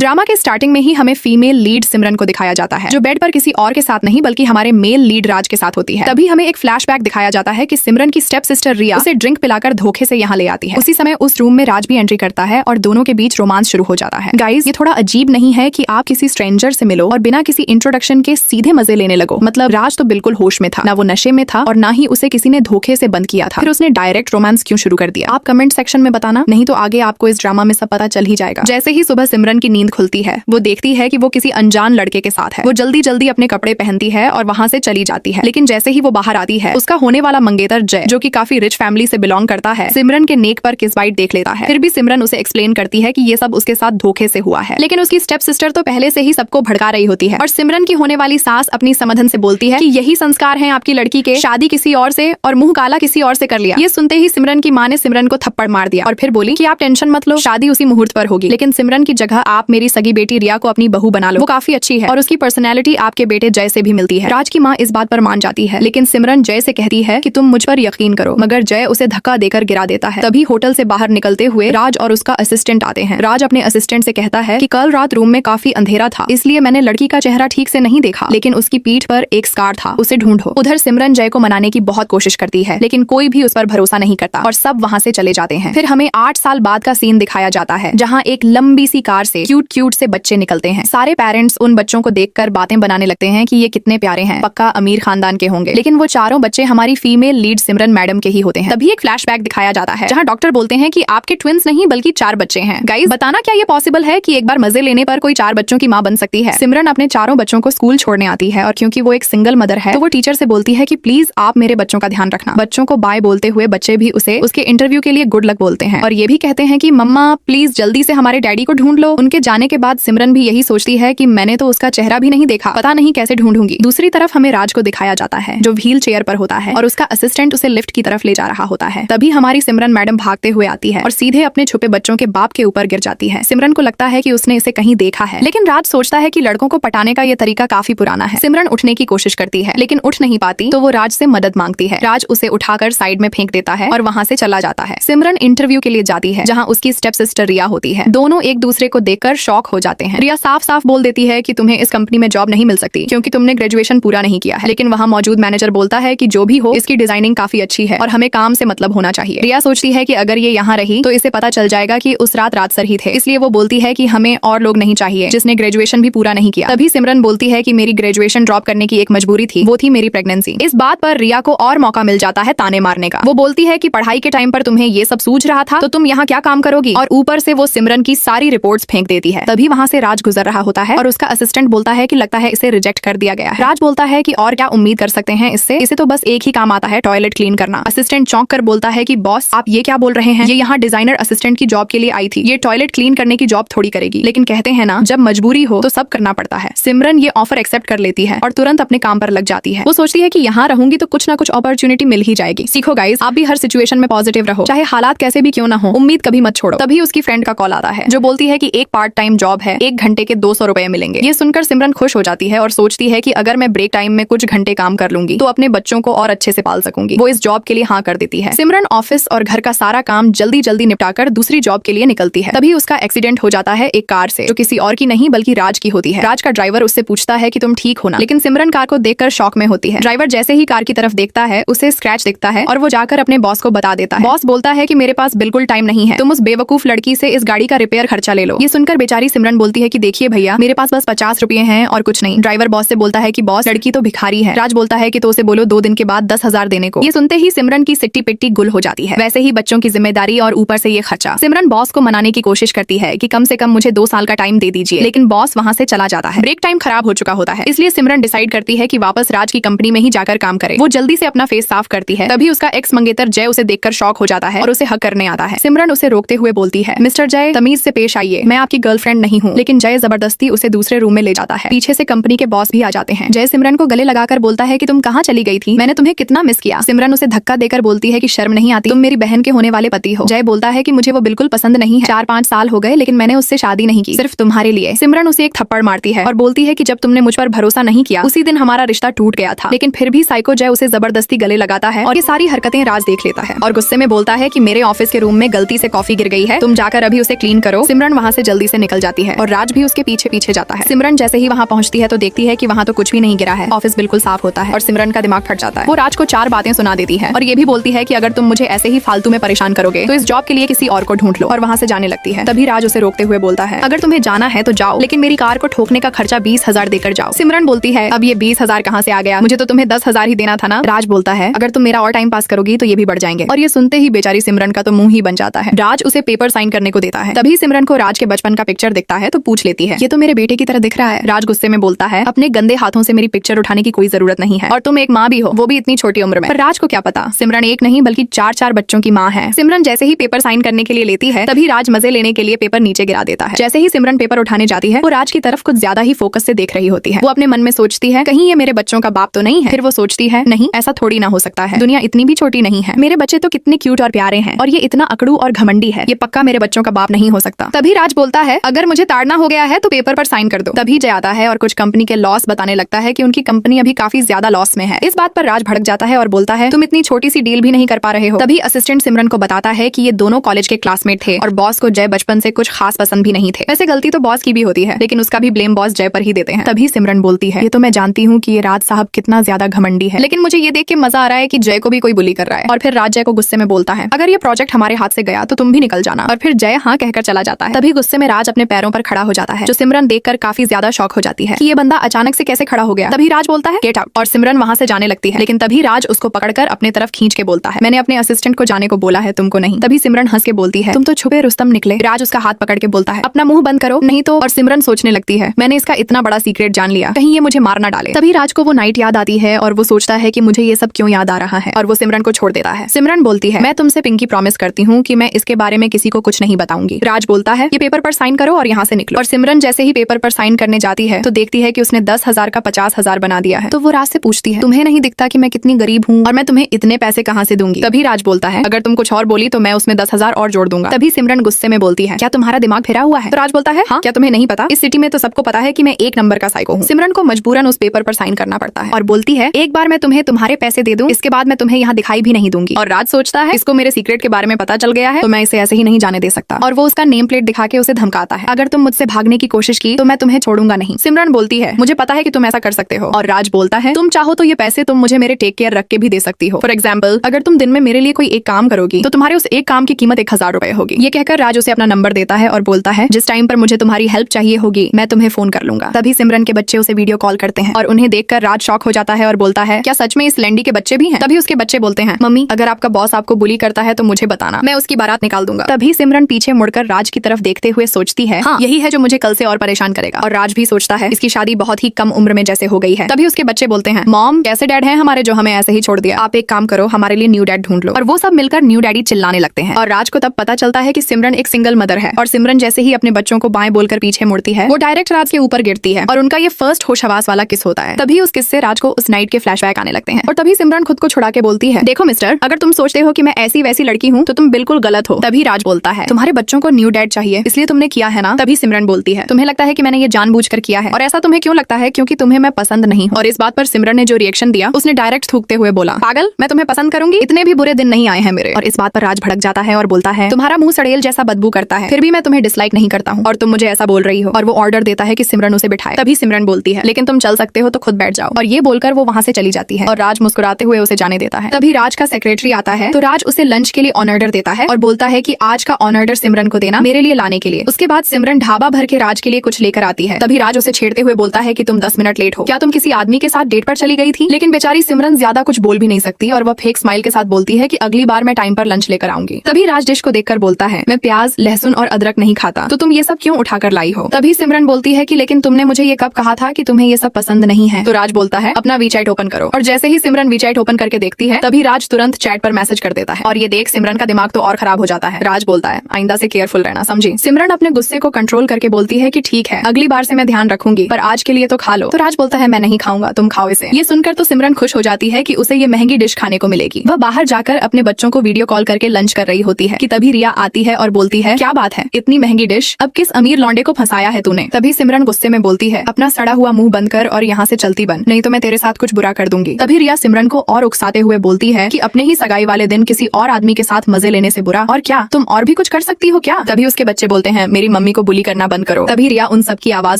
Drama के starting में ही हमें फीमेल लीड सिमरन को दिखाया जाता है, जो बेड पर किसी और के साथ नहीं बल्कि हमारे मेल लीड राज के साथ होती है। तभी हमें एक फ्लैशबैक दिखाया जाता है कि सिमरन की स्टेप सिस्टर रिया उसे ड्रिंक पिलाकर धोखे से यहाँ ले आती है। उसी समय उस रूम में राज भी एंट्री करता है और दोनों के बीच रोमांस शुरू हो जाता है। गाइस, ये थोड़ा अजीब नहीं है कि आप किसी स्ट्रेंजर से मिलो और बिना किसी इंट्रोडक्शन के सीधे मजे लेने लगो। मतलब राज तो बिल्कुल होश में था, ना वो नशे में था और ना ही उसे किसी ने धोखे से बंद किया था। फिर उसने डायरेक्ट रोमांस क्यों शुरू कर दिया? आप कमेंट सेक्शन में बताना, नहीं तो आगे आपको इस ड्रामा में सब पता चल ही जाएगा। जैसे ही सुबह सिमरन की नींद खुलती है, वो देखती है कि वो किसी अनजान लड़के के साथ है। वो जल्दी जल्दी अपने कपड़े पहनती है और वहाँ से चली जाती है। लेकिन जैसे ही वो बाहर आती है, उसका होने वाला मंगेतर जय, जो कि काफी रिच फैमिली से बिलोंग करता है, सिमरन के नेक पर किस बाइट देख लेता है। फिर भी सिमरन उसे एक्सप्लेन करती है कि ये सब उसके साथ धोखे से हुआ है। लेकिन उसकी स्टेप सिस्टर तो पहले से ही सबको भड़का रही होती है और सिमरन की होने वाली सास अपनी समाधान से बोलती है कि यही संस्कार हैं आपकी लड़की के, शादी किसी और से और मुंह काला किसी और से कर लिया। ये सुनते ही सिमरन की माँ ने सिमरन को थप्पड़ मार दिया और फिर बोली कि आप टेंशन मत लो, शादी उसी मुहूर्त पर होगी। लेकिन सिमरन की जगह आप मेरी सगी बेटी रिया को अपनी बहू बना लो, वो काफी अच्छी है और उसकी पर्सनैलिटी आपके बेटे जय से भी मिलती है। राज की माँ इस बात पर मान जाती है, लेकिन सिमरन जय से कहती है कि तुम मुझ पर यकीन करो, मगर जय उसे धक्का देकर गिरा देता है। तभी होटल से बाहर निकलते हुए राज और उसका असिस्टेंट आते हैं। राज अपने असिस्टेंट से कहता है कि कल रात रूम में काफी अंधेरा था, इसलिए मैंने लड़की का चेहरा ठीक से नहीं देखा, लेकिन उसकी पीठ पर एक स्कार था, उसे ढूंढो। उधर सिमरन जय को मनाने की बहुत कोशिश करती है, लेकिन कोई भी उस पर भरोसा नहीं करता और सब वहाँ से चले जाते हैं। फिर हमें 8 साल बाद का सीन दिखाया जाता है, जहाँ एक लंबी सी कार से क्यूट से बच्चे निकलते हैं। सारे पेरेंट्स उन बच्चों को देखकर बातें बनाने लगते हैं कि ये कितने प्यारे हैं, पक्का अमीर खानदान के होंगे। लेकिन वो चारों बच्चे हमारी फीमेल लीड सिमरन मैडम के ही होते हैं। तभी एक फ्लैशबैक दिखाया जाता है, जहाँ डॉक्टर बोलते हैं कि आपके ट्विंस नहीं बल्कि 4 बच्चे हैं। गाइस, बताना क्या ये पॉसिबल है कि एक बार मजे लेने पर कोई 4 बच्चों की माँ बन सकती है? सिमरन अपने चारों बच्चों को स्कूल छोड़ने आती है और क्योंकि वो एक सिंगल मदर है, तो वो टीचर से बोलती है कि प्लीज आप मेरे बच्चों का ध्यान रखना। बच्चों को बाय बोलते हुए बच्चे भी उसे उसके इंटरव्यू के लिए गुड लक बोलते हैं और ये भी कहते हैं कि मम्मा प्लीज जल्दी से हमारे डैडी को ढूंढ लो। उनके जाने के बाद सिमरन भी यही सोचती है कि मैंने तो उसका चेहरा भी नहीं देखा, पता नहीं कैसे ढूंढूंगी। दूसरी तरफ हमें राज को दिखाया जाता है, जो व्हील चेयर पर होता है और उसका असिस्टेंट उसे लिफ्ट की तरफ ले जा रहा होता है। तभी हमारी सिमरन मैडम भागते हुए आती है और सीधे अपने छुपे बच्चों के बाप के ऊपर गिर जाती है। सिमरन को लगता है कि उसने इसे कहीं देखा है, लेकिन राज सोचता है कि लड़कों को पटाने का ये तरीका काफी पुराना है। सिमरन उठने की कोशिश करती है, लेकिन उठ नहीं पाती, तो वो राज से मदद मांगती है। राज उसे उठाकर साइड में फेंक देता है और वहाँ से चला जाता है। सिमरन इंटरव्यू के लिए जाती है, जहाँ उसकी स्टेप सिस्टर रिया होती है। दोनों एक दूसरे को देखकर शॉक हो जाते हैं। रिया साफ साफ बोल देती है कि तुम्हें इस कंपनी में जॉब नहीं मिल सकती क्योंकि तुमने ग्रेजुएशन पूरा नहीं किया है। लेकिन वहाँ मौजूद मैनेजर बोलता है कि जो भी हो, इसकी डिजाइनिंग काफी अच्छी है और हमें काम से मतलब होना चाहिए। रिया सोचती है कि अगर ये यहाँ रही तो इसे पता चल जाएगा कि उस रात राज सर ही थे, इसलिए वो बोलती है कि हमें और लोग नहीं चाहिए जिसने ग्रेजुएशन भी पूरा नहीं किया। तभी सिमरन बोलती है कि मेरी ग्रेजुएशन ड्रॉप करने की एक मजबूरी थी, वो थी मेरी प्रेगनेंसी। इस बात पर रिया को और मौका मिल जाता है ताने मारने का। वो बोलती है कि पढ़ाई के टाइम पर तुम्हें ये सब सूझ रहा था तो तुम यहाँ क्या काम करोगी, और ऊपर से वो सिमरन की सारी रिपोर्ट्स फेंक देती है। तभी वहाँ से राज गुजर रहा होता है और उसका असिस्टेंट बोलता है कि लगता है इसे रिजेक्ट कर दिया गया है। राज बोलता है कि और क्या उम्मीद कर सकते हैं इससे, इसे तो बस एक ही काम आता है, टॉयलेट क्लीन करना। असिस्टेंट चौंक कर बोलता है कि बॉस आप ये क्या बोल रहे हैं, ये यहाँ डिजाइनर असिस्टेंट की जॉब के लिए आई थी, ये टॉयलेट क्लीन करने की जॉब थोड़ी करेगी। लेकिन कहते हैं ना, जब मजबूरी हो तो सब करना पड़ता है। सिमरन ये ऑफर एक्सेप्ट कर लेती है और तुरंत अपने काम पर लग जाती है। वो सोचती है कि यहाँ रहूंगी तो कुछ ना कुछ अपॉर्चुनिटी मिल ही जाएगी। सीखो गाइस, आप भी हर सिचुएशन में पॉजिटिव रहो, चाहे हालात कैसे भी क्यों ना हो, उम्मीद कभी मत छोड़ो। तभी उसकी फ्रेंड का कॉल आता है, जो बोलती है कि एक पार्ट टाइम जॉब है, 1 घंटे के 200 रुपए मिलेंगे। ये सुनकर सिमरन खुश हो जाती है और सोचती है कि अगर मैं ब्रेक टाइम में कुछ घंटे काम कर लूंगी तो अपने बच्चों को और अच्छे से पाल सकूंगी। वो इस जॉब के लिए हाँ कर देती है। सिमरन ऑफिस और घर का सारा काम जल्दी जल्दी निपटाकर दूसरी जॉब के लिए निकलती है। तभी उसका एक्सीडेंट हो जाता है एक कार से, जो किसी और की नहीं बल्कि राज की होती है। राज का ड्राइवर उससे पूछता है कि तुम ठीक हो ना, लेकिन सिमरन कार को देखकर शॉक में होती है। ड्राइवर जैसे ही कार की तरफ देखता है, उसे स्क्रैच दिखता है और वो जाकर अपने बॉस को बता देता है। बॉस बोलता है कि मेरे पास बिल्कुल टाइम नहीं है, तुम उस बेवकूफ लड़की से इस गाड़ी का रिपेयर खर्चा ले लो। ये सुनकर बेचारी सिमरन बोलती है कि देखिए भैया, मेरे पास बस 50 रुपए हैं और कुछ नहीं। ड्राइवर बॉस से बोलता है कि बॉस लड़की तो भिखारी है। राज बोलता है कि तो उसे बोलो 2 दिन के बाद 10,000 देने को। ये सुनते ही सिमरन की सिट्टी पिट्टी गुल हो जाती है। वैसे ही बच्चों की जिम्मेदारी और ऊपर से ये खर्चा। सिमरन बॉस को मनाने की कोशिश करती है कि कम से कम मुझे 2 साल का टाइम दे दीजिए, लेकिन बॉस वहाँ से चला जाता है। ब्रेक टाइम खराब हो चुका होता है, इसलिए सिमरन डिसाइड करती है कि वापस राज की कंपनी में ही जाकर काम करे। वो जल्दी से अपना फेस साफ करती है। तभी उसका एक्स मंगेतर जय उसे देखकर शॉक हो जाता है और उसे हक करने आता है। सिमरन उसे रोकते हुए बोलती है, मिस्टर जय तमीज से पेश आइए, मैं आपकी गर्लफ्रेंड नहीं हूँ। लेकिन जय जबरदस्ती उसे दूसरे रूम में ले जाता है। पीछे से कंपनी के बॉस भी आ जाते हैं। जय सिमरन को गले लगाकर बोलता है कि तुम कहाँ चली गई थी, मैंने तुम्हें कितना मिस किया। सिमरन उसे धक्का देकर बोलती है कि शर्म नहीं आती, तुम मेरी बहन के होने वाले पति हो। जय बोलता है कि मुझे वो बिल्कुल पसंद नहीं है, 4-5 साल हो गए लेकिन मैंने उससे शादी नहीं की, सिर्फ तुम्हारे लिए। सिमरन उसे एक थप्पड़ मारती है और बोलती है कि जब तुमने मुझ पर भरोसा नहीं किया उसी दिन हमारा रिश्ता टूट गया था। लेकिन फिर भी साइको जय उसे जबरदस्ती गले लगाता है और ये सारी हरकतें राज देख लेता है और गुस्से में बोलता है कि मेरे ऑफिस के रूम में गलती से कॉफी गिर गई है, तुम जाकर अभी उसे क्लीन करो। सिमरन वहाँ से जल्दी से निकल जाती है और राज भी उसके पीछे पीछे जाता है। सिमरन जैसे ही वहाँ पहुंचती है तो देखती है कि वहाँ तो कुछ भी नहीं गिरा है, ऑफिस बिल्कुल साफ होता है और सिमरन का दिमाग फट जाता है। वो राज को 4 बातें सुना देती है और ये भी बोलती है कि अगर तुम मुझे ऐसे ही फालतू में परेशान करोगे तो इस जॉब के लिए किसी और को ढूंढ लो, और वहाँ से जाने लगती है। तभी राज उसे रोकते हुए बोलता है, अगर तुम्हें जाना है तो जाओ, लेकिन मेरी कार को ठोकने का खर्चा 20,000 देकर जाओ। सिमरन बोलती है, अब ये 20,000 कहाँ से आ गया, मुझे तो तुम्हें 10,000 ही देना था ना। राज बोलता है, अगर तुम मेरा और टाइम पास करोगी तो ये भी बढ़ जाएंगे। और ये सुनते ही बेचारी सिमरन का तो मुंह ही बन जाता है। राज उसे पेपर साइन करने को देता है। तभी सिमरन को राज के बचपन का पिक्चर दिखता है तो पूछ लेती है, ये तो मेरे बेटे की तरह दिख रहा है। राज गुस्से में बोलता है, अपने गंदे हाथों से मेरी पिक्चर उठाने की कोई जरूरत नहीं है, और तुम एक माँ भी हो, वो भी इतनी छोटी उम्र में। पर राज को क्या पता, सिमरन एक नहीं बल्कि 4 बच्चों की माँ है। सिमरन जैसे ही पेपर साइन करने के लिए लेती है तभी राज मजे लेने के लिए पेपर नीचे गिरा देता है। जैसे ही सिमरन पेपर उठाने जाती है वो राज की तरफ कुछ ज्यादा ही फोकस से देख रही होती है। वो अपने मन में सोचती है, कहीं ये मेरे बच्चों का बाप तो नहीं है। फिर वो सोचती है, नहीं, ऐसा थोड़ी ना हो सकता है, दुनिया इतनी भी छोटी नहीं है, मेरे बच्चे तो कितने क्यूट और प्यारे हैं, और ये इतना अकड़ू और घमंडी है, ये पक्का मेरे बच्चों का बाप नहीं हो सकता। तभी राज बोलता है, अगर मुझे ताड़ना हो गया है तो पेपर पर साइन कर दो। तभी जय आता है और कुछ कंपनी के लॉस बताने लगता है कि उनकी कंपनी अभी काफी ज्यादा लॉस में है। इस बात पर राज भड़क जाता है और बोलता है, तुम इतनी छोटी सी डील भी नहीं कर पा रहे हो। तभी असिस्टेंट सिमरन को बताता है कि ये दोनों कॉलेज के क्लासमेट थे और बॉस को जय बचपन से कुछ खास पसंद भी नहीं थे। वैसे गलती तो बॉस की भी होती है, लेकिन उसका भी ब्लेम बॉस जय पर ही देते हैं। तभी सिमरन बोलती है, ये तो मैं जानती हूँ कि ये राज साहब कितना ज्यादा घमंडी है, लेकिन मुझे ये देख के मजा आ रहा है कि जय को भी कोई बुली कर रहा है। और फिर राज जय को गुस्से में बोलता है, अगर ये प्रोजेक्ट हमारे हाथ से गया तो तुम भी निकल जाना। और फिर जय हाँ कहकर चला जाता है। तभी गुस्से में राज अपने पैरों पर खड़ा हो जाता है, जो सिमरन देखकर काफी ज्यादा शॉक हो जाती है कि ये बंदा अचानक से कैसे खड़ा हो गया। तभी राज बोलता है, गेट आउट, और सिमरन वहाँ से जाने लगती है। लेकिन तभी राज उसको पकड़कर अपने तरफ खींच के बोलता है, मैंने अपने असिस्टेंट को जाने को बोला है, तुमको नहीं। तभी सिमरन हंस के बोलती है, तुम तो छुपे रुस्तम निकले। राज उसका हाथ पकड़ के बोलता है, अपना मुंह बंद करो नहीं तो। और सिमरन सोचने लगती है, मैंने इसका इतना बड़ा सीक्रेट जान लिया, कहीं ये मुझे मार ना डाले। तभी राज को वो नाइट याद आती है और वो सोचता है कि मुझे ये सब क्यों याद आ रहा है, और वो सिमरन को छोड़ देता है। सिमरन बोलती है, मैं तुमसे पिंकी प्रॉमिस करती हूँ कि मैं इसके बारे में किसी को कुछ नहीं बताऊंगी। राज बोलता है, ये पेपर पर साइन करो और यहाँ से निकलो। और सिमरन जैसे ही पेपर पर साइन करने जाती है तो देखती है कि उसने 10,000 का 50,000 बना दिया है। तो वो राज से पूछती है, तुम्हें नहीं दिखता कि मैं कितनी गरीब हूँ और मैं तुम्हें इतने पैसे कहाँ से दूंगी। तभी राज बोलता है, अगर तुम कुछ और बोली तो मैं उसमें 10,000 और जोड़ दूंगा। तभी सिमरन गुस्से में बोलती है, क्या तुम्हारा दिमाग फिरा हुआ है। तो राज बोलता है, हाँ, क्या तुम्हें नहीं पता, इस सिटी में तो सबको पता है कि मैं 1 नंबर का साइको हूँ। सिमरन को मजबूरन उस पेपर पर साइन करना पड़ता है और बोलती है, एक बार मैं तुम्हें तुम्हारे पैसे दे दूं, इसके बाद मैं तुम्हें यहाँ दिखाई भी नहीं दूंगी। और राज सोचता है, इसको मेरे सीक्रेट के बारे में पता चल गया है तो मैं इसे ऐसे ही नहीं जाने दे सकता। और वो उसका नेम प्लेट दिखा के उसे धमकाता है, अगर तुम मुझसे भागने की कोशिश की तो मैं तुम्हें छोड़ूंगा नहीं। सिमरन बोलती है, मुझे पता है कि तुम ऐसा कर सकते हो। और राज बोलता है, तुम चाहो तो ये पैसे तुम मुझे मेरे टेक केयर रख के भी दे सकती हो। फॉर एग्जाम्पल, अगर तुम दिन में मेरे लिए कोई एक काम करोगी तो तुम्हारे उस एक काम की कीमत 1,000 रुपए होगी। ये कहकर राज उसे अपना नंबर देता है और बोलता है, जिस टाइम पर मुझे तुम्हारी हेल्प चाहिए होगी मैं तुम्हें फोन कर लूंगा। तभी सिमरन के बच्चे उसे वीडियो कॉल करते हैं और उन्हें देखकर राज शॉक हो जाता है और बोलता है, क्या सच में इस लैंडी के बच्चे भी हैं? तभी उसके बच्चे बोलते हैं, मम्मी, अगर आपका बॉस आपको बुली करता है तो मुझे बताना, मैं उसकी बारात निकाल दूंगा। तभी सिमरन पीछे मुड़कर राज की तरफ देखते हुए सोचती है, हाँ, यही है जो मुझे कल से और परेशान करेगा। और राज भी सोचता है, इसकी शादी बहुत ही कम उम्र में जैसे हो गई है। तभी उसके बच्चे बोलते हैं, मॉम, कैसे डैड हैं हमारे जो हमें ऐसे ही छोड़ दिया, आप एक काम करो, हमारे लिए न्यू डैड ढूंढ लो। और वो सब मिलकर न्यू डैडी चिल्लाने लगते हैं। और राज को तब पता चलता है कि सिमरन एक सिंगल मदर है। और सिमरन जैसे ही अपने बच्चों को बाएं बोलकर पीछे मुड़ती है वो डायरेक्ट राज के ऊपर गिरती है और उनका ये फर्स्ट होश हवास वाला किस होता है। तभी उस किस से राज को उस नाइट के फ्लैशबैक आने लगते हैं। और तभी सिमरन खुद को छुड़ा के बोलती है, देखो मिस्टर, अगर तुम सोचते हो कि मैं ऐसी वैसी लड़की हूँ तो तुम बिल्कुल गलत हो। तभी राज बोलता है, तुम्हारे बच्चों को न्यू डैड चाहिए इसलिए तुमने किया है ना। तभी सिमरन बोलती है, तुम्हें लगता है कि मैंने ये जानबूझकर किया है, और ऐसा तुम्हें क्यों लगता है, क्योंकि तुम्हें मैं पसंद नहीं हूँ। और इस बात पर सिमरन ने जो रिएक्शन दिया उसने डायरेक्ट थूकते हुए बोला, पागल, मैं तुम्हें पसंद करूंगी, इतने भी बुरे दिन नहीं आए हैं मेरे। और इस बात पर राज भड़क जाता है और बोलता है, तुम्हारा मुंह सड़ेल जैसा बदबू करता है, फिर भी मैं तुम्हें डिसलाइक नहीं करता हूँ और तुम मुझे ऐसा बोल रही हो। और वो ऑर्डर देता है कि सिमरन उसे बिठाए। तभी सिमरन बोलती है, लेकिन तुम चल सकते हो तो खुद बैठ जाओ। और ये बोलकर वो वहाँ से चली जाती है और राज मुस्कुराते हुए उसे जाने देता है। तभी राज का सेक्रेटरी आता है तो राज उसे लंच के लिए ऑन ऑर्डर देता है और बोलता है कि आज का ऑन ऑर्डर सिमरन को देना मेरे लिए लाने के लिए। उसके बाद सिमरन ढाबा भर के राज के लिए कुछ लेकर आती है। तभी राज उसे छेड़ते हुए बोलता है कि तुम 10 मिनट लेट हो, क्या तुम किसी आदमी के साथ डेट पर चली गई थी। लेकिन बेचारी सिमरन ज्यादा कुछ बोल भी नहीं सकती और वह फेक स्माइल के साथ बोलती है कि अगली बार मैं टाइम पर लंच लेकर आऊंगी। तभी राज डिश को देखकर बोलता है, मैं प्याज, लहसुन और अदरक नहीं खाता, तो तुम ये सब क्यों उठाकर लाई हो। तभी सिमरन बोलती है कि लेकिन तुमने मुझे ये कब कहा था कि तुम्हें ये सब पसंद नहीं है। तो राज बोलता है, अपना वीचैट ओपन करो। और जैसे ही सिमरन वीचैट ओपन करके देखती है तभी राज तुरंत चैट पर मैसेज कर देता है और ये देख सिमरन का दिमाग तो और खराब हो जाता है। राज बोलता है, आइंदा से केयरफुल रहना, समझी। सिमरन अपने गुस्से को कंट्रोल करके बोलती है कि ठीक है, अगली बार से मैं ध्यान रखूंगी, पर आज के लिए तो खा लो। तो राज बोलता है, मैं नहीं खाऊंगा, तुम खाओ इसे। ये सुनकर तो सिमरन खुश हो जाती है कि उसे ये महंगी डिश खाने को मिलेगी। वह बाहर जाकर अपने बच्चों को वीडियो कॉल करके लंच कर रही होती है कि तभी रिया आती है और बोलती है, क्या बात है, इतनी महंगी डिश, अब किस अमीर लौंडे को फंसाया है तूने। तभी सिमरन गुस्से में बोलती है, अपना सड़ा हुआ मुंह बंद कर और यहाँ से चलती बन, नहीं तो मैं तेरे साथ कुछ बुरा कर दूंगी। तभी रिया सिमरन को और उकसाते हुए बोलती है कि अपने ही सगाई वाले दिन किसी और आदमी के साथ मजे लेने से बुरा और क्या, तुम और भी कुछ कर सकती हो क्या। तभी उसके बच्चे बोलते हैं, मेरी मम्मी को बुली करना बंद करो। तभी रिया उन सब की आवाज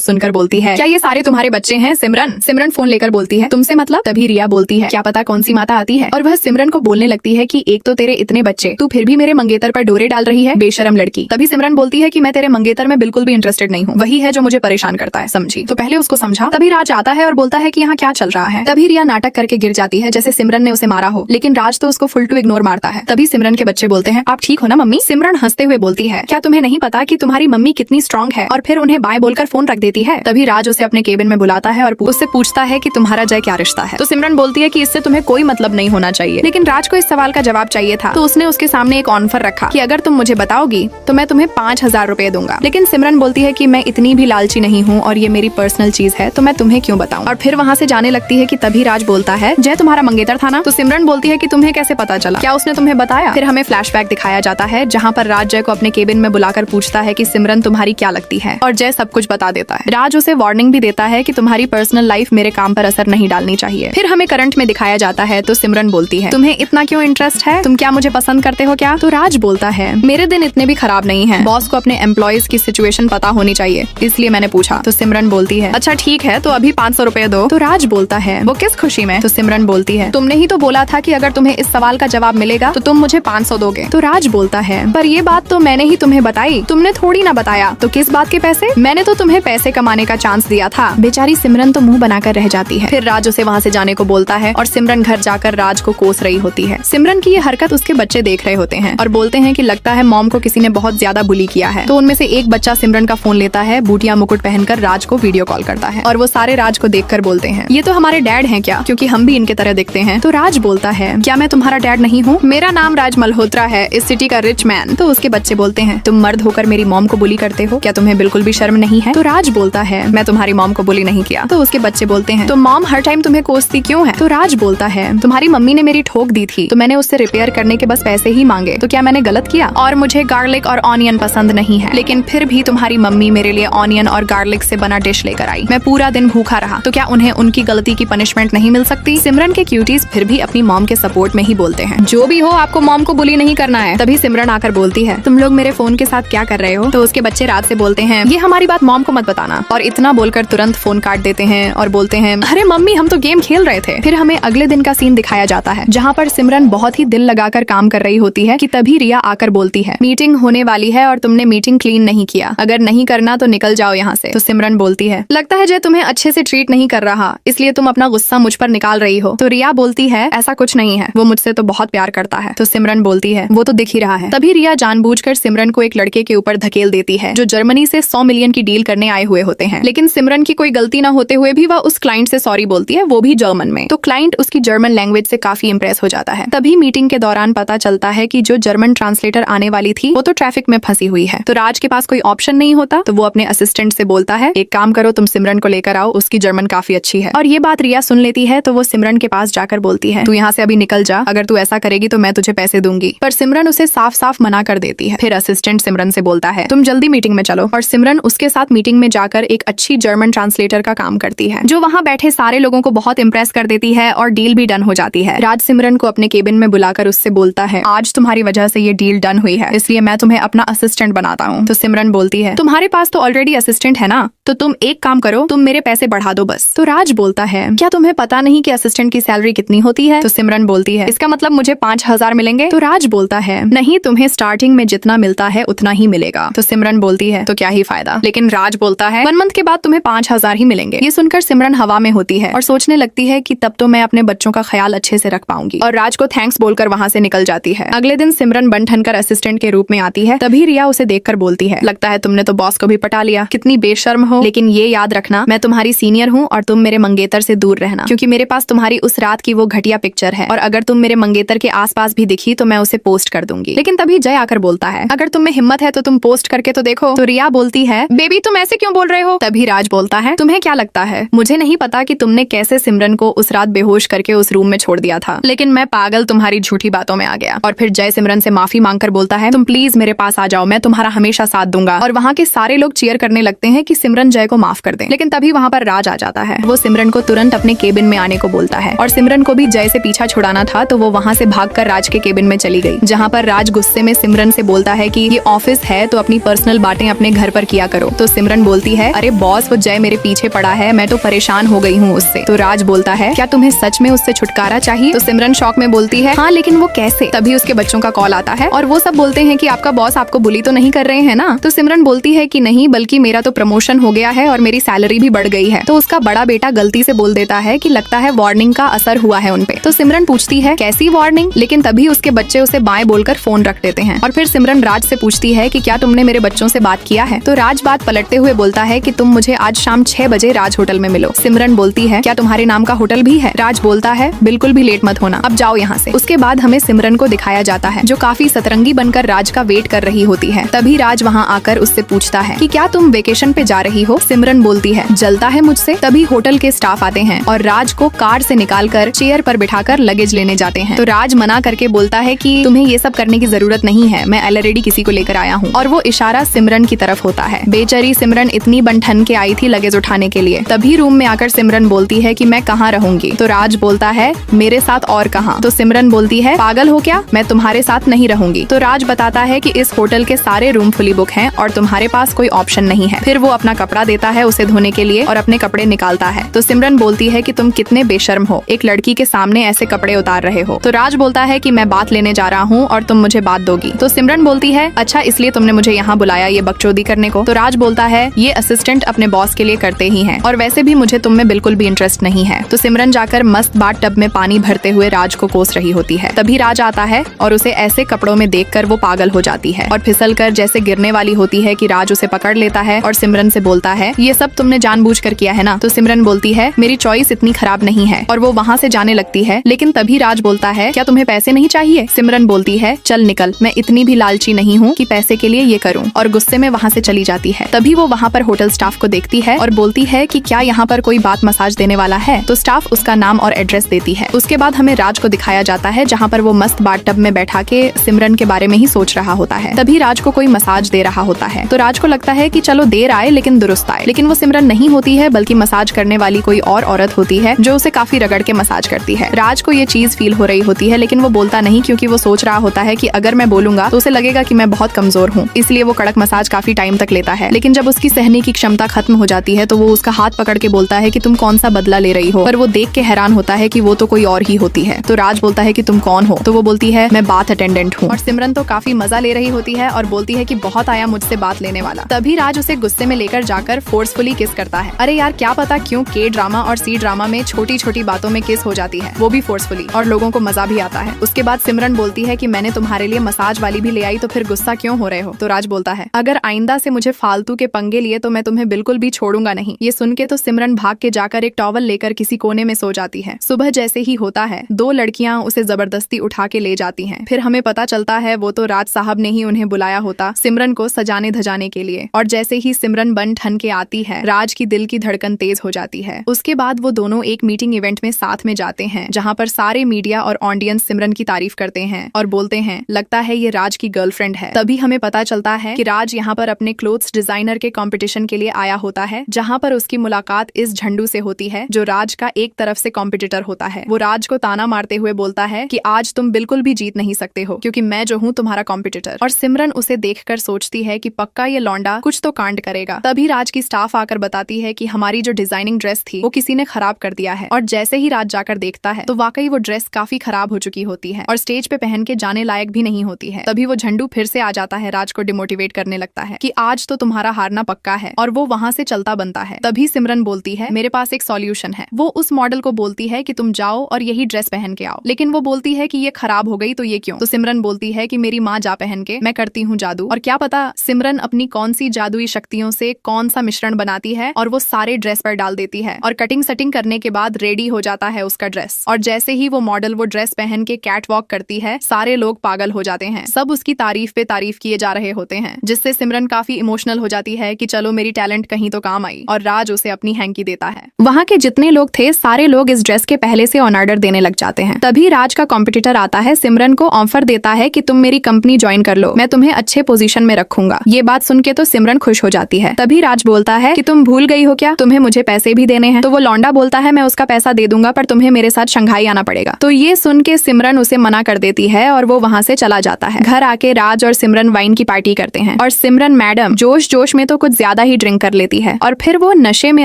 सुनकर बोलती है, क्या ये सारे तुम्हारे बच्चे हैं सिमरन? सिमरन फोन लेकर बोलती है, तुमसे मतलब? तभी रिया बोलती है, क्या पता कौन सी माता आती है। और वह सिमरन को बोलने लगती है कि एक तो तेरे इतने बच्चे, तू फिर भी मेरे मंगेतर पर डोरे डाल रही है, बेशरम लड़की। तभी सिमरन बोलती है कि मैं तेरे मंगेतर में बिल्कुल भी इंटरेस्टेड नहीं हूँ, वही है जो मुझे परेशान करता है, समझी? तो पहले उसको समझा। तभी राज आता है और बोलता है कि यहाँ क्या चल रहा है। तभी रिया नाटक करके गिर जाती है जैसे सिमरन ने उसे मारा हो, लेकिन राज तो उसको फुल टू इग्नोर मारता है। तभी सिमरन के बच्चे बोलते हैं, आप ठीक हो ना मम्मी? सिमरन हंसते हुए बोलती है, क्या तुम्हें नहीं पता कि तुम्हारी मम्मी कितनी स्ट्रांग है? और फिर उन्हें बाय बोलकर फोन रख देती है। तभी राज उसे अपने केबिन में बुलाता है और उससे पूछता है कि तुम्हारा जय क्या रिश्ता है? तो सिमरन बोलती है कि इससे तुम्हें कोई मतलब नहीं होना चाहिए, लेकिन राज को इस सवाल का जवाब चाहिए था, तो उसने उसके सामने एक ऑफर रखा कि अगर तुम मुझे बताओगी तो मैं तुम्हें 5,000 रुपए दूंगा। लेकिन सिमरन बोलती है कि मैं इतनी भी लालची नहीं हूँ और ये मेरी पर्सनल चीज है, तो मैं तुम्हें क्यों बताऊं? और फिर वहाँ से जाने लगती है कि तभी राज बोलता है, जय तुम्हारा मंगेतर था ना? तो सिमरन बोलती है कि तुम्हें कैसे पता चला? क्या उसने तुम्हें बताया? फिर हमें फ्लैशबैक दिखाया जाता है जहाँ पर राज जय को अपने केबिन में बुलाकर पूछता है कि सिमरन तुम्हारी क्या लगती है, और जय सब कुछ बता देता है। राज उसे वार्निंग भी देता है कि तुम्हारी पर्सनल लाइफ मेरे काम पर असर नहीं डालनी चाहिए। फिर हमें करंट में दिखाया जाता है तो सिमरन बोलती है, तुम्हें इतना क्यों इंटरेस्ट है? तुम क्या मुझे पसंद करते हो क्या? तो राज बोलता है, मेरे दिन इतने भी खराब नहीं है, बॉस को अपने एम्प्लॉयज की सिचुएशन पता होनी चाहिए, इसलिए मैंने पूछा। तो सिमरन बोलती है, अच्छा ठीक है, तो अभी 500 रुपए दो। तो राज बोलता है, वो किस खुशी में? तो सिमरन बोलती है, तुमने ही तो बोला था कि अगर तुम्हें इस सवाल का जवाब मिलेगा तो तुम मुझे 500 दोगे। तो राज बोलता है, पर ये बात तो मैंने ही तुम्हें बताई, तुमने थोड़ी ना बताया। तो किस बात के पैसे? मैंने तो तुम्हें पैसे कमाने का चांस दिया था। बेचारी सिमरन तो मुंह बनाकर रह जाती है। फिर राज उसे वहाँ से जाने को बोलता है और सिमरन घर जाकर राज को कोस रही होती है। सिमरन की ये हरकत उसके बच्चे देख रहे होते हैं और बोलते हैं कि लगता है मॉम को किसी ने बहुत ज्यादा बुली किया है। तो उनमें से एक बच्चा सिमरन का फोन लेता है, बूटिया मुकुट पहनकर राज को वीडियो कॉल करता है और वो सारे राज को देखकर बोलते हैं, ये तो हमारे डैड हैं क्या? क्योंकि हम भी इनके तरह दिखते हैं। तो राज बोलता है, क्या मैं तुम्हारा डैड नहीं हूँ? मेरा नाम राज मल्होत्रा है, इस सिटी का रिच मैन। तो उसके बच्चे बोलते हैं, तुम मर्द होकर मेरी मॉम को बुली करते हो, क्या तुम्हें बिल्कुल भी शर्म नहीं है? तो राज बोलता है, मैं तुम्हारी मॉम को बुली नहीं किया। तो उसके बच्चे बोलते हैं, तो मॉम हर टाइम तुम्हें कोसती क्यों है? तो राज बोलता है, तुम्हारी मम्मी ने मेरी ठोक दी थी तो मैंने उससे रिपेयर करने के बस पैसे ही मांगे, तो क्या मैंने गलत किया? और मुझे गार्लिक और ऑनियन पसंद नहीं है, लेकिन फिर भी तुम्हारी मम्मी मेरे लिए ऑनियन और गार्लिक से बना डिश लेकर आई, मैं पूरा दिन भूखा रहा, तो क्या उन्हें उनकी गलती की पनिशमेंट नहीं मिल सकती? सिमरन के क्यूटीज फिर भी अपनी मॉम के सपोर्ट में ही बोलते हैं, जो भी हो आपको मॉम को बुली नहीं करना है। तभी सिमरन आकर बोलती है, तुम लोग मेरे फोन के साथ क्या कर रहे हो? तो उसके बच्चे राज से बोलते हैं, ये हमारी बात मॉम को मत बताना, और इतना बोलकर तुरंत फोन काट देते हैं और बोलते हैं, अरे मम्मी हम तो गेम खेल रहे थे। फिर हमें अगले दिन का सीन दिखाया जाता है जहाँ पर सिमरन बहुत ही दिल लगाकर काम कर रही होती है कि तभी रिया आकर बोलती है, मीटिंग होने वाली है और तुमने मीटिंग क्लीन नहीं किया, अगर नहीं करना तो निकल जाओ यहाँ से। तो सिमरन बोलती है, लगता है जय तुम्हें अच्छे से ट्रीट नहीं कर रहा, इसलिए तुम अपना गुस्सा मुझ पर निकाल रही हो। तो रिया बोलती है, ऐसा कुछ नहीं है, वो मुझसे तो बहुत प्यार करता है। तो सिमरन बोलती है, वो तो दिख ही रहा है। तभी रिया जानबूझकर सिमरन को एक लड़के के ऊपर धकेल देती है जो जर्मनी से 100 मिलियन की डील करने आए हुए होते हैं, लेकिन सिमरन की कोई गलती न होते हुए भी वह उस क्लाइंट से सॉरी बोलती है, वो भी जर्मन में। तो क्लाइंट उसकी जर्मन लैंग्वेज से काफी इंप्रेस हो जाता है। तभी मीटिंग के दौरान पता चलता है कि जो जर्मन ट्रांसलेटर आने वाली थी वो तो ट्रैफिक में फंसी हुई है। तो राज के पास कोई ऑप्शन नहीं होता, तो वो अपने असिस्टेंट से बोलता है, एक काम करो तुम सिमरन को लेकर आओ, उसकी जर्मन काफी अच्छी है। और ये बात रिया सुन लेती है तो वो सिमरन के पास जाकर बोलती है, तू यहाँ से अभी निकल जा, अगर तू ऐसा करेगी तो मैं तुझे पैसे दूंगी। पर सिमरन उसे साफ साफ मना कर देती है। फिर असिस्टेंट सिमरन से बोलता है, तुम जल्दी मीटिंग में चलो, और सिमरन उसके साथ मीटिंग में जाकर एक अच्छी जर्मन ट्रांसलेटर का काम करती है, जो वहाँ बैठे सारे लोगों को बहुत इंप्रेस कर देती है और डील भी डन हो जाती है। राज सिमरन को अपने केबिन में बुलाकर उससे बोलता है, आज तुम्हारी वजह से ये डील डन हुई है, इसलिए मैं तुम्हें अपना असिस्टेंट बनाता हूँ। तो सिमरन बोलती है, तुम्हारे पास तो ऑलरेडी असिस्टेंट है ना, तो तुम एक काम करो, तुम मेरे पैसे बढ़ा दो बस। तो राज बोलता है, क्या तुम्हें पता नहीं कि असिस्टेंट की सैलरी कितनी होती है? तो सिमरन बोलती है, इसका मतलब मुझे 5,000 मिलेंगे? तो राज बोलता है, नहीं, तुम्हें स्टार्टिंग में जितना मिलता है उतना ही मिलेगा। तो सिमरन बोलती है, तो क्या ही फायदा? लेकिन राज बोलता है, 1 मंथ के बाद तुम्हें 5,000 ही मिलेंगे। ये सुनकर सिमरन हवा में होती है और सोचने लगती है कि तब तो मैं अपने बच्चों का ख्याल अच्छे से रख पाऊंगी, और राज को थैंक्स बोलकर वहाँ से निकल जाती है। अगले दिन सिमरन बन ठनकर असिस्टेंट के रूप में आती है। तभी रिया उसे देखकर बोलती है, लगता है तुमने तो बॉस को भी पटा लिया, कितनी बेशर्म हो, लेकिन ये याद रखना मैं तुम्हारी सीनियर हूँ और तुम मेरे मंगेतर से दूर रहना, क्योंकि मेरे पास तुम्हारी उस रात की वो घटिया पिक्चर है, और अगर तुम मेरे मंगेतर के आसपास भी दिखी तो मैं उसे पोस्ट कर दूंगी। लेकिन तभी जय आकर बोलता है, अगर तुम में हिम्मत है तो तुम पोस्ट करके तो देखो। तो रिया बोलती है, बेबी तुम ऐसे क्यों बोल रहे हो? तभी राज बोलता है, तुम्हें क्या लगता है, मुझे नहीं पता कि तुमने कैसे सिमरन को उस रात बेहोश करके उस रूम में छोड़ दिया था, लेकिन मैं पागल तुम्हारी झूठी बातों में आ गया। और फिर जय सिमरन से माफी मांगकर बोलता है, तुम प्लीज मेरे पास आ जाओ, मैं तुम्हारा हमेशा साथ दूंगा। और वहाँ के सारे लोग चीयर करने लगते हैं कि सिमरन जय को माफ कर दे। लेकिन तभी वहाँ पर राज आ जाता है। वो सिमरन को तुरंत अपने केबिन में आने को बोलता है, और सिमरन को भी जय से पीछा छुड़ाना था, तो वो वहाँ से भागकर राज के केबिन में चली गई, जहाँ पर राज गुस्से में सिमरन से बोलता है कि ये ऑफिस है तो अपनी पर्सनल इमोशनल बातें अपने घर पर किया करो। तो सिमरन बोलती है, अरे बॉस वो जय मेरे पीछे पड़ा है, मैं तो परेशान हो गई हूँ उससे। तो राज बोलता है, क्या तुम्हें सच में उससे छुटकारा चाहिए? तो सिमरन शॉक में बोलती है, हाँ लेकिन वो कैसे? तभी उसके बच्चों का कॉल आता है और वो सब बोलते हैं कि आपका बॉस आपको बुली तो नहीं कर रहे हैं ना? तो सिमरन बोलती है कि नहीं, बल्कि मेरा तो प्रमोशन हो गया है और मेरी सैलरी भी बढ़ गई है। तो उसका बड़ा बेटा गलती से बोल देता है कि लगता है वार्निंग का असर हुआ है उनपे। तो सिमरन पूछती है, कैसी वार्निंग? लेकिन तभी उसके बच्चे उसे बाएं बोलकर फोन रख देते हैं। और फिर सिमरन राज से पूछती है कि क्या तुमने मेरे बच्चों से बात किया है? तो राज बात पलटते हुए बोलता है कि तुम मुझे आज शाम 6 बजे राज होटल में मिलो। सिमरन बोलती है, क्या तुम्हारे नाम का होटल भी है? राज बोलता है, बिल्कुल भी लेट मत होना, अब जाओ यहाँ से। उसके बाद हमें सिमरन को दिखाया जाता है जो काफी सतरंगी बनकर राज का वेट कर रही होती है। तभी राज वहाँ आकर उससे पूछता है कि क्या तुम वेकेशन पे जा रही हो? सिमरन बोलती है, जलता है मुझसे। तभी होटल के स्टाफ आते हैं और राज को कार से निकालकर चेयर पर बिठाकर लगेज लेने जाते हैं। तो राज मना करके बोलता है कि तुम्हें ये सब करने की जरूरत नहीं है, मैं ऑलरेडी किसी को लेकर आया हूँ। और वो इशारा सिमरन की तरफ होता है। बेचारी सिमरन इतनी बन-ठन के आई थी लगेज उठाने के लिए। तभी रूम में आकर सिमरन बोलती है कि मैं कहाँ रहूंगी? तो राज बोलता है, मेरे साथ और कहाँ? तो सिमरन बोलती है, पागल हो क्या, मैं तुम्हारे साथ नहीं रहूंगी। तो राज बताता है कि इस होटल के सारे रूम फुली बुक हैं और तुम्हारे पास कोई ऑप्शन नहीं है। फिर वो अपना कपड़ा देता है उसे धोने के लिए और अपने कपड़े निकालता है। तो सिमरन बोलती है कि तुम कितने बेशर्म हो, एक लड़की के सामने ऐसे कपड़े उतार रहे हो। तो राज बोलता है कि मैं बात लेने जा रहा हूँ और तुम मुझे बात दोगी। तो सिमरन बोलती है, अच्छा इसलिए तुमने मुझे यहाँ बुलाया ये बकचोदी करने को? तो राज बोलता है, ये असिस्टेंट अपने बॉस के लिए करते ही हैं और वैसे भी मुझे तुम में बिल्कुल भी इंटरेस्ट नहीं है। तो सिमरन जाकर मस्त बाथ टब में पानी भरते हुए राज को कोस रही होती है। तभी राज आता है और उसे ऐसे कपड़ों में देखकर वो पागल हो जाती है और फिसल कर जैसे गिरने वाली होती है कि राज उसे पकड़ लेता है और सिमरन से बोलता है, ये सब तुमने जानबूझकर किया है ना? तो सिमरन बोलती है, मेरी चॉइस इतनी खराब नहीं है। और वो वहाँ से जाने लगती है। लेकिन तभी राज बोलता है, क्या तुम्हें पैसे नहीं चाहिए? सिमरन बोलती है, चल निकल, मैं इतनी भी लालची नहीं हूँ कि पैसे के लिए ये करूँ। और गुस्से में वहाँ से चली जाती है। तभी वो वहाँ पर होटल स्टाफ को देखती है और बोलती है कि क्या यहाँ पर कोई बात मसाज देने वाला है? तो स्टाफ उसका नाम और एड्रेस देती है। उसके बाद हमें राज को दिखाया जाता है जहाँ पर वो मस्त बाथ टब में बैठा के सिमरन के बारे में ही सोच रहा होता है। तभी राज को कोई मसाज दे रहा होता है। तो राज को लगता है कि चलो देर आए लेकिन दुरुस्त आए। लेकिन वो सिमरन नहीं होती है बल्कि मसाज करने वाली कोई और औरत होती है जो उसे काफी रगड़ के मसाज करती है। राज को ये चीज फील हो रही होती है लेकिन वो बोलता नहीं क्योंकि वो सोच रहा होता है कि अगर मैं बोलूंगा तो उसे लगेगा कि मैं बहुत कमजोर हूँ, इसलिए वो कड़क मसाज काफी टाइम तक लेता है। लेकिन जब उसकी सहने की क्षमता खत्म हो जाती है तो वो उसका हाथ पकड़ के बोलता है कि तुम कौन सा बदला ले रही हो? पर वो देख के हैरान होता है कि वो तो कोई और ही होती है। तो राज बोलता है कि तुम कौन हो? तो वो बोलती है, मैं बाथ अटेंडेंट हूँ। और सिमरन तो काफी मजा ले रही होती है और बोलती है कि बहुत आया मुझसे बात लेने वाला। तभी राज उसे गुस्से में लेकर जाकर फोर्सफुली किस करता है। अरे यार क्या पता क्यों के ड्रामा और सी ड्रामा में छोटी छोटी बातों में किस हो जाती है, वो भी फोर्सफुली, और लोगों को मजा भी आता है। उसके बाद सिमरन बोलती है कि मैंने तुम्हारे लिए मसाज वाली भी ले आई तो फिर गुस्सा क्यों हो रहे हो? तो राज बोलता है, अगर आइंदा से मुझे फालतू के पंगे लिए तो मैं तुम्हें बिल्कुल भी छोड़ूंगा नहीं। ये सुन के तो सिमरन भाग के जाकर एक टॉवल लेकर किसी कोने में सो जाती है। सुबह जैसे ही होता है 2 लड़कियां उसे जबरदस्ती उठा के ले जाती हैं। फिर हमें पता चलता है वो तो राज साहब ने ही उन्हें बुलाया होता सिमरन को सजाने धजाने के लिए। और जैसे ही सिमरन बन ठन के आती है राज की दिल की धड़कन तेज हो जाती है। उसके बाद वो दोनों एक मीटिंग इवेंट में साथ में जाते हैं जहाँ पर सारे मीडिया और ऑडियंस सिमरन की तारीफ करते हैं और बोलते हैं लगता है ये राज की गर्लफ्रेंड है। तभी हमें पता चलता है कि राज यहाँ पर अपने क्लोथ्स डिजाइनर के कंपटीशन के लिए आया होता है जहाँ पर उसकी मुलाकात इस झंडू से होती है जो राज का एक तरफ से कॉम्पिटिटर होता है। वो राज को ताना मारते हुए बोलता है कि आज तुम बिल्कुल भी जीत नहीं सकते हो क्योंकि मैं जो हूँ तुम्हारा कॉम्पिटिटर। और सिमरन उसे देखकर सोचती है कि पक्का ये लौंडा कुछ तो कांड करेगा। तभी राज की स्टाफ आकर बताती है कि हमारी जो डिजाइनिंग ड्रेस थी वो किसी ने खराब कर दिया है। और जैसे ही राज जाकर देखता है तो वाकई वो ड्रेस काफी खराब हो चुकी होती है और स्टेज पे पहन के जाने लायक भी नहीं होती है। तभी वो झंडू फिर से आ जाता है, राज को डिमोटिवेट करने लगता है कि आज तो तुम्हारा हारना पक्का है और वो वहाँ से चलता बनता है। तभी सिमरन बोलती है मेरे पास एक सॉल्यूशन है। वो उस मॉडल को बोलती है कि तुम जाओ और यही ड्रेस पहन के आओ, लेकिन वो बोलती है कि ये खराब हो गई तो ये क्यों? तो सिमरन बोलती है कि मेरी माँ जा पहन के, मैं करती हूँ जादू। और क्या पता सिमरन अपनी कौन सी जादुई शक्तियों से कौन सा मिश्रण बनाती है और वो सारे ड्रेस पर डाल देती है और कटिंग सेटिंग करने के बाद रेडी हो जाता है उसका ड्रेस। और जैसे ही वो मॉडल वो ड्रेस पहन के कैट वॉक करती है सारे लोग पागल हो जाते हैं। सब उसकी तारीफ पे तारीफ किए जा रहे होते हैं जिससे सिमरन काफी इमोशनल हो जाती है कि चलो मेरी टैलेंट कहीं तो काम आई। और राज उसे अपनी हैंकी देता है। वहाँ के जितने लोग थे सारे लोग इस ड्रेस के पहले से ऑन ऑर्डर देने लग जाते हैं। तभी राज का कॉम्पिटिटर आता है, सिमरन को ऑफर देता है कि तुम मेरी कंपनी ज्वाइन कर लो, मैं तुम्हें अच्छे पोजीशन में रखूंगा। ये बात सुन के तो सिमरन खुश हो जाती है। तभी राज बोलता है कि तुम भूल गई हो क्या, तुम्हें मुझे पैसे भी देने हैं। तो वो लौंडा बोलता है मैं उसका पैसा दे दूंगा पर तुम्हें मेरे साथ शंघाई आना पड़ेगा। तो ये सुन के सिमरन उसे मना कर देती है और वो वहाँ से चला जाता है। घर आके राज और सिमरन वाइन की पार्टी करते हैं। हैं और सिमरन मैडम जोश जोश में तो कुछ ज्यादा ही ड्रिंक कर लेती है और फिर वो नशे में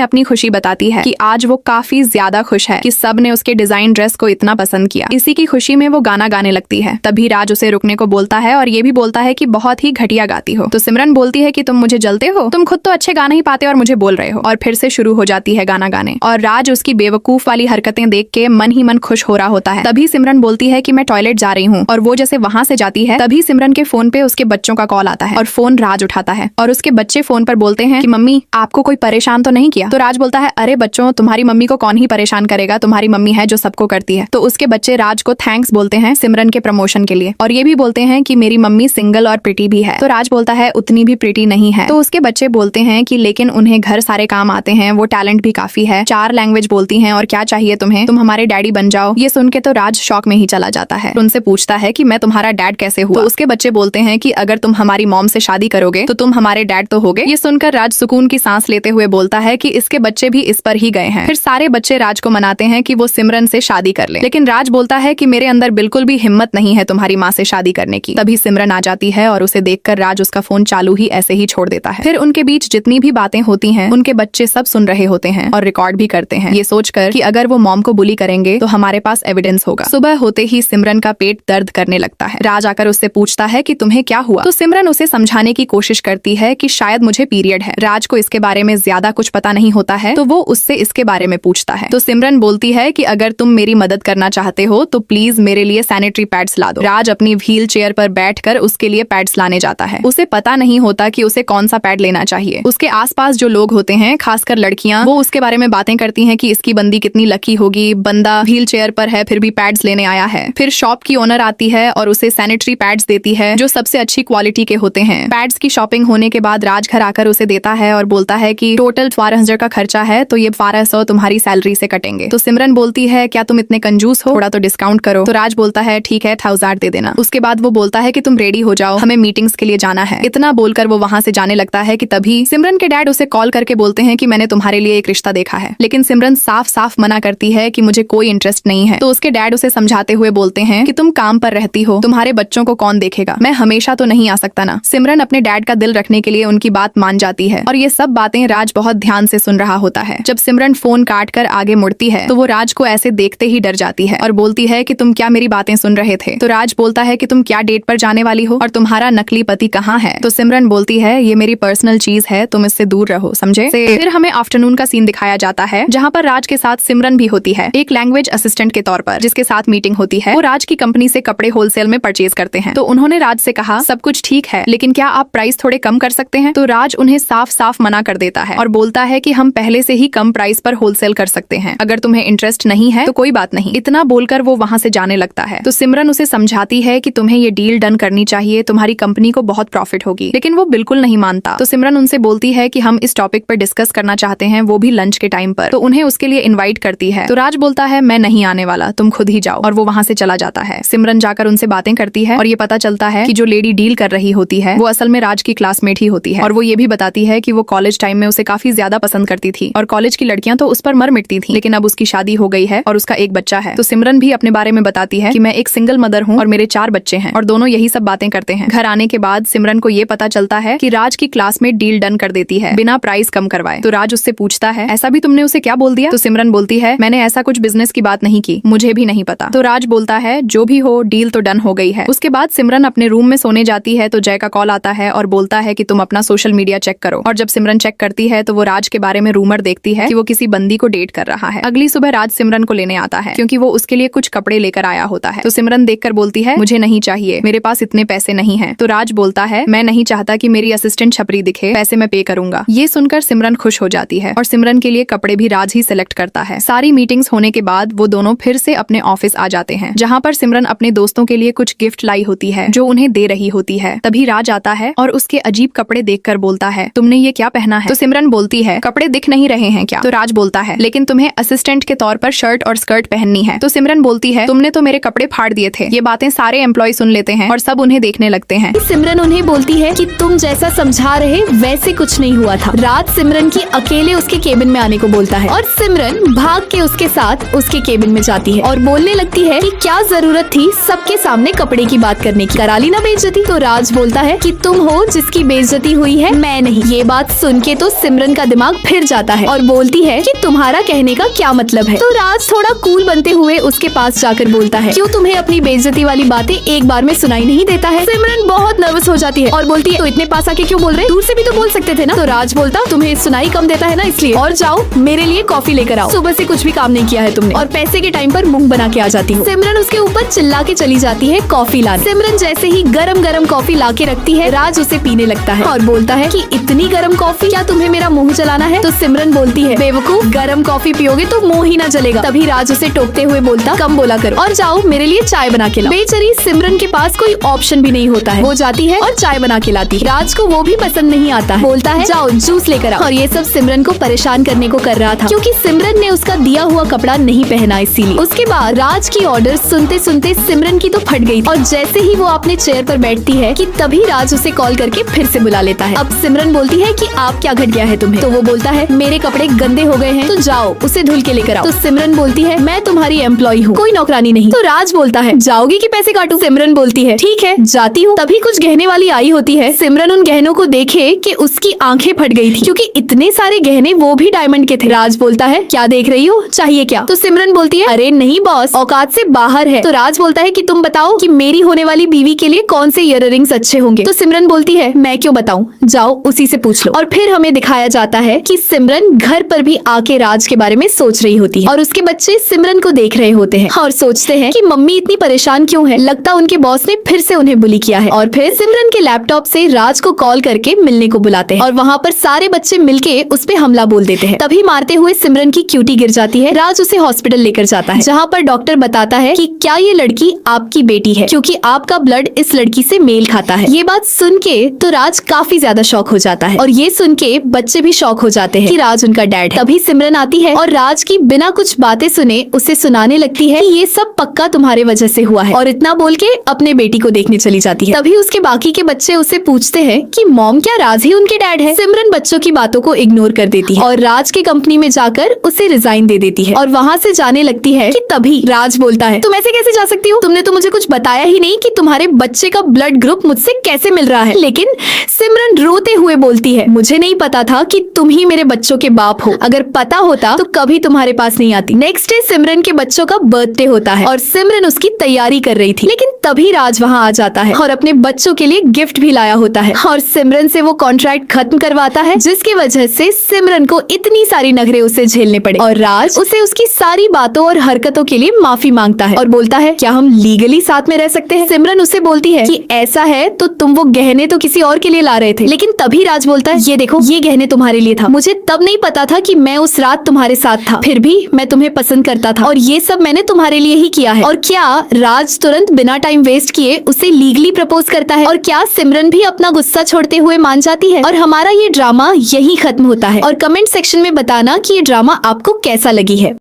अपनी खुशी बताती है कि आज वो काफी ज्यादा खुश है कि सब ने उसके डिजाइन ड्रेस को इतना पसंद किया। इसी की खुशी में वो गाना गाने लगती है। तभी राज उसे रुकने को बोलता है और ये भी बोलता है कि बहुत ही घटिया गाती हो। तो सिमरन बोलती है कि तुम मुझे जलते हो, तुम खुद तो अच्छे गा नहीं पाते और मुझे बोल रहे हो। और फिर से शुरू हो जाती है गाना गाने और राज उसकी बेवकूफ वाली हरकतें देख के मन ही मन खुश हो रहा होता है। तभी सिमरन बोलती है कि मैं टॉयलेट जा रही हूँ और वो जैसे वहां से जाती है तभी सिमरन के फोन पे उसके बच्चों का कॉल आता है और फोन राज उठाता है और उसके बच्चे फोन पर बोलते हैं कि मम्मी आपको कोई परेशान तो नहीं किया। तो राज बोलता है अरे बच्चों तुम्हारी मम्मी को कौन ही परेशान करेगा, तुम्हारी मम्मी है जो सबको करती है। तो उसके बच्चे राज को थैंक्स बोलते हैं सिमरन के प्रमोशन के लिए और ये भी बोलते हैं कि मेरी मम्मी सिंगल और प्रिटी भी है। तो राज बोलता है उतनी भी प्रिटी नहीं है। तो उसके बच्चे बोलते हैं कि लेकिन उन्हें घर सारे काम आते हैं, वो टैलेंट भी काफी है, 4 लैंग्वेज बोलती हैं और क्या चाहिए तुम्हें, तुम हमारे डैडी बन जाओ। ये सुन के तो राज शॉक में ही चला जाता है। उनसे पूछता है कि मैं तुम्हारा डैड कैसे हुआ। तो उसके बच्चे बोलते हैं कि अगर तुम हमारी मॉम से शादी करोगे तो तुम हमारे डैड तो होगे। ये सुनकर राज सुकून की सांस लेते हुए बोलता है कि इसके बच्चे भी इस पर ही गए हैं। फिर सारे बच्चे राज को मनाते हैं कि वो सिमरन से शादी कर ले, लेकिन राज बोलता है कि मेरे अंदर बिल्कुल भी हिम्मत नहीं है तुम्हारी माँ से शादी करने की। तभी सिमरन आ जाती है और उसे देखकर राज उसका फोन चालू ही ऐसे ही छोड़ देता है। फिर उनके बीच जितनी भी बातें होती हैं उनके बच्चे सब सुन रहे होते हैं और रिकॉर्ड भी करते हैं, ये सोचकर कि अगर वो मॉम को बुली करेंगे तो हमारे पास एविडेंस होगा। सुबह होते ही सिमरन का पेट दर्द करने लगता है। राज आकर उससे पूछता है कि तुम्हें क्या हुआ। तो सिमरन उसे समझाने की कोशिश करती है कि शायद मुझे पीरियड है। राज को इसके बारे में ज्यादा कुछ पता नहीं होता है तो वो उससे इसके बारे में पूछता है। तो सिमरन बोलती है कि अगर तुम मेरी मदद करना चाहते हो तो प्लीज मेरे लिए सैनिटरी पैड्स ला दो। राज अपनी व्हील चेयर पर बैठकर उसके लिए पैड्स लाने जाता है। उसे पता नहीं होता कि उसे कौन सा पैड लेना चाहिए। उसके आसपास जो लोग होते हैं खासकर लड़कियां वो उसके बारे में बातें करती हैं कि इसकी बंदी कितनी लकी होगी, बंदा व्हील चेयर पर है फिर भी पैड्स लेने आया है। फिर शॉप की ओनर आती है और उसे सैनिटरी पैड्स देती है जो सबसे अच्छी क्वालिटी के होते हैं। पैड्स की शॉपिंग होने के बाद राज घर आकर उसे देता है और बोलता है कि टोटल 1200 का खर्चा है तो ये 1200 तुम्हारी सैलरी से कटेंगे। तो सिमरन बोलती है क्या तुम इतने कंजूस हो, थोड़ा तो डिस्काउंट करो। तो राज बोलता है ठीक है 1000 दे देना। उसके बाद वो बोलता है कि तुम रेडी हो जाओ, हमें मीटिंग्स के लिए जाना है। इतना बोलकर वो वहां से जाने लगता है कि तभी सिमरन के डैड उसे कॉल करके बोलते हैं कि मैंने तुम्हारे लिए एक रिश्ता देखा है। लेकिन सिमरन साफ साफ मना करती है कि मुझे कोई इंटरेस्ट नहीं है। तो उसके डैड उसे समझाते हुए बोलते हैं कि तुम काम पर रहती हो, तुम्हारे बच्चों को कौन देखेगा, मैं हमेशा तो नहीं आ सकता ना। सिमरन अपने डैड का दिल रखने के लिए उनकी बात मान जाती है और ये सब बातें राज बहुत ध्यान से सुन रहा होता है। जब सिमरन फोन काट कर आगे मुड़ती है तो वो राज को ऐसे देखते ही डर जाती है और बोलती है कि तुम क्या मेरी बातें सुन रहे थे। तो राज बोलता है कि तुम क्या डेट पर जाने वाली हो और तुम्हारा नकली पति कहाँ है। तो सिमरन बोलती है ये मेरी पर्सनल चीज है, तुम इससे दूर रहो, समझे। फिर हमें आफ्टरनून का सीन दिखाया जाता है जहाँ पर राज के साथ सिमरन भी होती है एक लैंग्वेज असिस्टेंट के तौर पर, जिसके साथ मीटिंग होती है। वो राज की कंपनी से कपड़े होलसेल में परचेज करते हैं। तो उन्होंने राज से कहा सब कुछ ठीक है लेकिन क्या आप प्राइस थोड़े कम कर सकते हैं। तो राज उन्हें साफ साफ मना कर देता है और बोलता है कि हम पहले से ही कम प्राइस पर होलसेल कर सकते हैं, अगर तुम्हें इंटरेस्ट नहीं है तो कोई बात नहीं। इतना बोलकर वो वहाँ से जाने लगता है। तो सिमरन उसे समझाती है कि तुम्हें ये डील डन करनी चाहिए, तुम्हारी कंपनी को बहुत प्रॉफिट होगी, लेकिन वो बिल्कुल नहीं मानता। तो सिमरन उनसे बोलती है कि हम इस टॉपिक पर डिस्कस करना चाहते हैं, वो भी लंच के टाइम पर। तो उन्हें उसके लिए इन्वाइट करती है। तो राज बोलता है मैं नहीं आने वाला, तुम खुद ही जाओ, और वो वहाँ से चला जाता है। सिमरन जाकर उनसे बातें करती है और ये पता चलता है कि जो लेडी डील कर रही होती है वो असल में राज की क्लासमेट ही होती है और वो ये भी बताती है कि वो कॉलेज टाइम में उसे काफी ज्यादा पसंद करती थी और कॉलेज की लड़कियां तो उस पर मर मिटती थी, लेकिन अब उसकी शादी हो गई है और उसका एक बच्चा है। तो सिमरन भी अपने बारे में बताती है कि मैं एक सिंगल मदर हूँ और मेरे 4 बच्चे हैं, और दोनों यही सब बातें करते हैं। घर आने के बाद सिमरन को ये पता चलता है कि राज की क्लासमेट डील डन कर देती है बिना प्राइस कम करवाए। तो राज उससे पूछता है ऐसा भी तुमने उसे क्या बोल दिया। तो सिमरन बोलती है मैंने ऐसा कुछ बिजनेस की बात नहीं की, मुझे भी नहीं पता। तो राज बोलता है जो भी हो डील तो डन हो गई है। उसके बाद सिमरन अपने रूम में सोने जाती है तो जय का कॉल आता है और बोलता है कि तुम अपना सोशल मीडिया चेक करो। और जब सिमरन चेक करती है तो वो राज के बारे में रूमर देखती है कि वो किसी बंदी को डेट कर रहा है। अगली सुबह राज सिमरन को लेने आता है क्योंकि वो उसके लिए कुछ कपड़े लेकर आया होता है। तो सिमरन देखकर बोलती है मुझे नहीं चाहिए, मेरे पास इतने पैसे नहीं हैं। तो राज बोलता है मैं नहीं चाहता कि मेरी असिस्टेंट छपरी दिखे, पैसे मैं पे करूंगा। ये सुनकर सिमरन खुश हो जाती है और सिमरन के लिए कपड़े भी राज ही सिलेक्ट करता है। सारी मीटिंग्स होने के बाद वो दोनों फिर से अपने ऑफिस आ जाते हैं जहाँ पर सिमरन अपने दोस्तों के लिए कुछ गिफ्ट लाई होती है जो उन्हें दे रही होती है। तभी राज आता है और उसके अजीब कपड़े देखकर बोलता है तुमने ये क्या पहना है। तो सिमरन बोलती है कपड़े दिख नहीं रहे हैं क्या। तो राज बोलता है लेकिन तुम्हें असिस्टेंट के तौर पर शर्ट और स्कर्ट पहननी है। तो सिमरन बोलती है तुमने तो मेरे कपड़े फाड़ दिए थे। ये बातें सारे एम्प्लॉय सुन लेते हैं और सब उन्हें देखने लगते हैं। सिमरन उन्हें बोलती है कि तुम जैसा समझा रहे वैसे कुछ नहीं हुआ था। राज सिमरन की अकेले उसके केबिन में आने को बोलता है और सिमरन भाग के उसके साथ उसके केबिन में जाती है और बोलने लगती है कि क्या जरूरत थी सबके सामने कपड़े की बात करने की, करा ली ना बेइज्जती। तो राज बोलता है कि तुम हो जिसकी बेइज्जती हुई है, मैं नहीं। ये बात सुन के तो सिमरन का दिमाग फिर जाता है और बोलती है कि तुम्हारा कहने का क्या मतलब है। तो राज थोड़ा कूल बनते हुए उसके पास जाकर बोलता है, क्यों तुम्हें अपनी बेइज्जती वाली बातें एक बार में सुनाई नहीं देता है। सिमरन बहुत नर्वस हो जाती है और बोलती है, तो इतने पास आके क्यों बोल रहे, दूर से भी तो बोल सकते थे ना। तो राज बोलता, तुम्हें सुनाई कम देता है ना इसलिए, और जाओ मेरे लिए कॉफी लेकर आओ, सुबह से कुछ भी काम नहीं किया है तुमने, और पैसे के टाइम पर मुंह बना के आ जाती हो। सिमरन उसके ऊपर चिल्ला के चली जाती है कॉफी लाने। सिमरन जैसे ही गरम गरम कॉफी ला के रखती है, राज उसे पीने लगता है और बोलता है कि इतनी गरम कॉफी, क्या तुम्हें मेरा मुंह जलाना है। तो सिमरन बोलती है, बेवकूफ, गरम कॉफी पियोगे तो मुंह ही ना जलेगा। तभी राज उसे टोकते हुए बोलता, कम बोला करो और जाओ मेरे लिए चाय बना के लाओ। बेचारी सिमरन के पास कोई ऑप्शन भी नहीं होता है, वो जाती है और चाय बना के लाती है। राज को वो भी पसंद नहीं आता है, बोलता है जाओ जूस लेकर आओ। और ये सब सिमरन को परेशान करने को कर रहा था, क्योंकि सिमरन ने उसका दिया हुआ कपड़ा नहीं पहना इसीलिए। उसके बाद राज की ऑर्डर सुनते सुनते सिमरन की तो फट गई और जैसे ही वो अपने चेयर पर बैठती है कि तभी राज उसे कॉल करके फिर से बुला लेता है। अब सिमरन बोलती है कि आप क्या घट गया है तुम्हें। तो वो बोलता है, मेरे कपड़े गंदे हो गए हैं, तो जाओ उसे धुल के लेकर आओ। तो सिमरन बोलती है, मैं तुम्हारी एम्प्लॉय हूँ, कोई नौकरानी नहीं। तो राज बोलता है, जाओगी कि पैसे काटूं। सिमरन बोलती है, ठीक है जाती हूँ। तभी कुछ गहने वाली आई होती है। सिमरन उन गहनों को देखे कि उसकी आंखें फट गई थी, क्योंकि इतने सारे गहने वो भी डायमंड के थे। राज बोलता है, क्या देख रही हो, चाहिए क्या। तो सिमरन बोलती है, अरे नहीं बॉस, औकात से बाहर है। तो राज बोलता है कि तुम बताओ कि मेरी होने वाली बीवी के लिए कौन से ईयररिंग्स अच्छे होंगे। तो सिमरन बोलती है, मैं क्यों बताऊं, जाओ उसी से पूछ लो। और फिर हमें दिखाया जाता है कि सिमरन घर पर भी आके राज के बारे में सोच रही होती है और उसके बच्चे सिमरन को देख रहे होते हैं और सोचते हैं कि मम्मी इतनी परेशान क्यों है, लगता उनके बॉस ने फिर से उन्हें बुली किया है। और फिर सिमरन के लैपटॉप से राज को कॉल करके मिलने को बुलाते हैं और वहाँ पर सारे बच्चे मिलके उस पे हमला बोल देते हैं। तभी मारते हुए सिमरन की क्यूटी गिर जाती है। राज उसे हॉस्पिटल लेकर जाता है, जहाँ पर डॉक्टर बताता है कि क्या ये लड़की आपकी बेटी है, क्योंकि आपका ब्लड इस लड़की से मेल खाता है। ये बात सुन के तो राज काफी ज्यादा शॉक हो जाता है और ये सुन के बच्चे भी शॉक हो जाते हैं कि राज उनका डैड है। तभी सिमरन आती है और राज की बिना कुछ बातें सुने उसे सुनाने लगती है कि ये सब पक्का तुम्हारे वजह से हुआ है, और इतना बोल के अपने बेटी को देखने चली जाती है। तभी उसके बाकी के बच्चे उसे पूछते हैं कि मॉम, क्या राज ही उनके डैड है। सिमरन बच्चों की बातों को इग्नोर कर देती है और राज की कंपनी में जाकर उसे रिजाइन दे देती है और वहाँ से जाने लगती है कि तभी राज बोलता है, तुम ऐसे कैसे जा सकती हो, तुमने तो मुझे कुछ बताया ही नहीं कि तुम्हारे बच्चे का ब्लड ग्रुप मुझसे कैसे मिल रहा है। लेकिन सिमरन रोते हुए बोलती है, मुझे नहीं पता था कि तुम ही मेरे बच्चों के बाप हो, अगर पता होता तो कभी तुम्हारे पास नहीं आती। नेक्स्ट डे सिमरन के बच्चों का बर्थडे होता है और सिमरन उसकी तैयारी कर रही थी, लेकिन तभी राज वहाँ आ जाता है और अपने बच्चों के लिए गिफ्ट भी लाया होता है और सिमरन से वो कॉन्ट्रैक्ट खत्म करवाता है, जिसकी वजह से सिमरन को इतनी सारी नखरे उसे झेलने पड़े और राज उसे उसकी सारी बातों और हरकतों के लिए माफी मांगता है और बोलता है, क्या हम लीगली साथ में रह सकते हैं। सिमरन उसे बोलती है कि ऐसा है तो तुम वो गहने तो किसी और के लिए ला रहे थे, लेकिन तभी राज बोलता है, ये देखो ये गहने तुम्हारे लिए था, मुझे तब नहीं पता था कि मैं उस रात तुम्हारे साथ था, फिर भी मैं तुम्हें पसंद करता था और ये सब मैंने तुम्हारे लिए ही किया है। और क्या राज तुरंत बिना टाइम वेस्ट किए उसे लीगली प्रपोज करता है और क्या सिमरन भी अपना गुस्सा छोड़ते हुए मान जाती है और हमारा ये ड्रामा यही खत्म होता है। और कमेंट सेक्शन में बताना कि ये ड्रामा आपको कैसा लगी है।